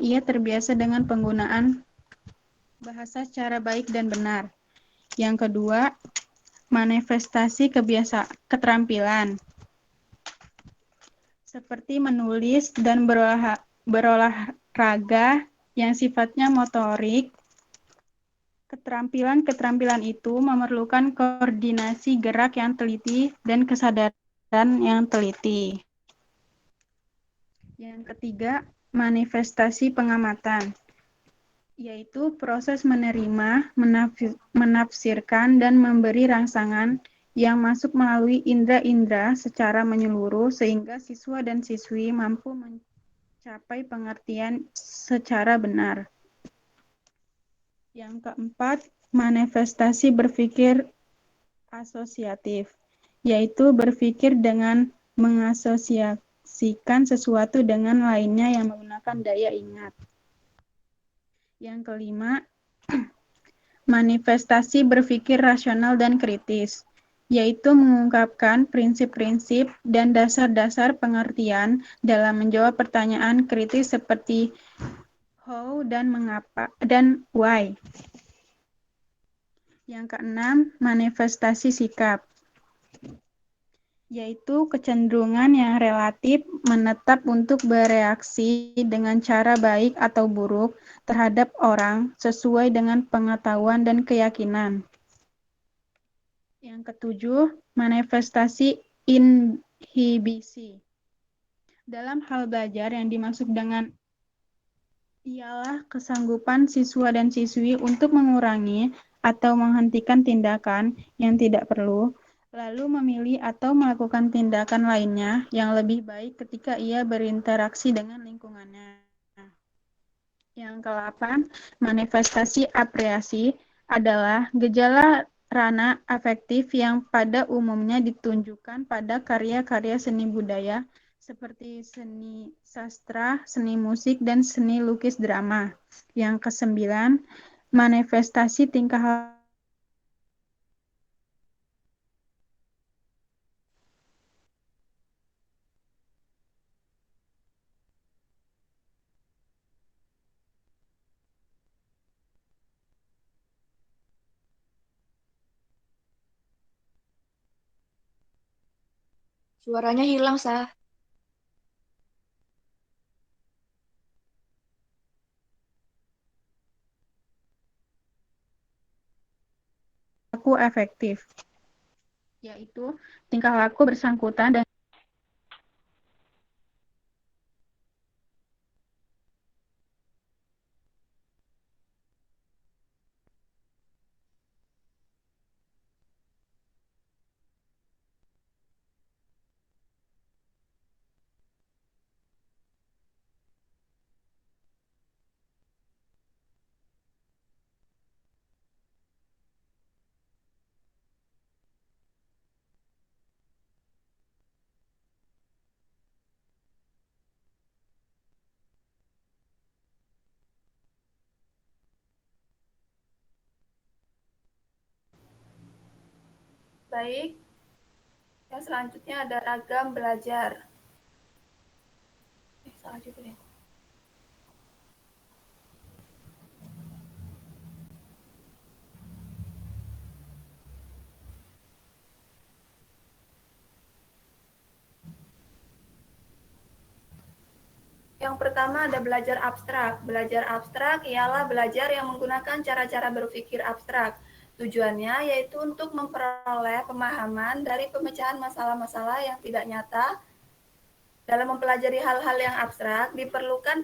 ia terbiasa dengan penggunaan bahasa secara baik dan benar. Yang kedua, manifestasi keterampilan seperti menulis dan berolahraga yang sifatnya motorik. Keterampilan-keterampilan itu memerlukan koordinasi gerak yang teliti dan kesadaran yang teliti. Yang ketiga, manifestasi pengamatan, yaitu proses menerima, menafsirkan, dan memberi rangsangan yang masuk melalui indera-indera secara menyeluruh sehingga siswa dan siswi mampu mencapai pengertian secara benar. Yang keempat, manifestasi berpikir asosiatif, yaitu berpikir dengan mengasosiasikan sesuatu dengan lainnya yang menggunakan daya ingat. Yang kelima, manifestasi berpikir rasional dan kritis, yaitu mengungkapkan prinsip-prinsip dan dasar-dasar pengertian dalam menjawab pertanyaan kritis seperti how dan mengapa dan why. Yang keenam, manifestasi sikap, yaitu kecenderungan yang relatif menetap untuk bereaksi dengan cara baik atau buruk terhadap orang sesuai dengan pengetahuan dan keyakinan. Yang ketujuh, manifestasi inhibisi. Dalam hal belajar yang dimaksud dengan ialah kesanggupan siswa dan siswi untuk mengurangi atau menghentikan tindakan yang tidak perlu, lalu memilih atau melakukan tindakan lainnya yang lebih baik ketika ia berinteraksi dengan lingkungannya. Yang ke-8, manifestasi apreasi adalah gejala rana afektif yang pada umumnya ditunjukkan pada karya-karya seni budaya seperti seni sastra, seni musik, dan seni lukis drama. Yang ke-9, manifestasi tingkah Suaranya hilang, Sah. laku efektif, yaitu tingkah laku bersangkutan dan Baik, yang selanjutnya ada ragam belajar. Salah juga deh. Yang pertama ada belajar abstrak. Belajar abstrak ialah belajar yang menggunakan cara-cara berpikir abstrak. Tujuannya yaitu untuk memperoleh pemahaman dari pemecahan masalah-masalah yang tidak nyata. Dalam mempelajari hal-hal yang abstrak, diperlukan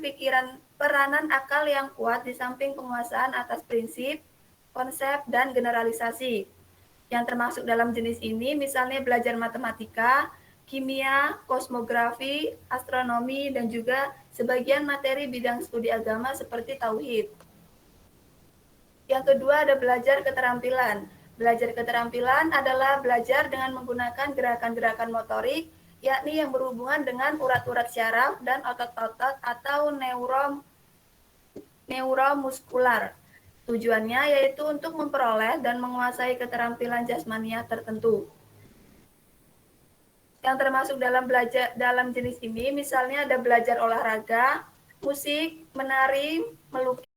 peranan akal yang kuat di samping penguasaan atas prinsip, konsep, dan generalisasi. Yang termasuk dalam jenis ini misalnya belajar matematika, kimia, kosmografi, astronomi, dan juga sebagian materi bidang studi agama seperti tauhid. Yang kedua ada belajar keterampilan. Belajar keterampilan adalah belajar dengan menggunakan gerakan-gerakan motorik, yakni yang berhubungan dengan urat-urat syaraf dan otot-otot atau neuromuskular. Tujuannya yaitu untuk memperoleh dan menguasai keterampilan jasmania tertentu. Yang termasuk dalam jenis ini misalnya ada belajar olahraga, musik, menari, melukis,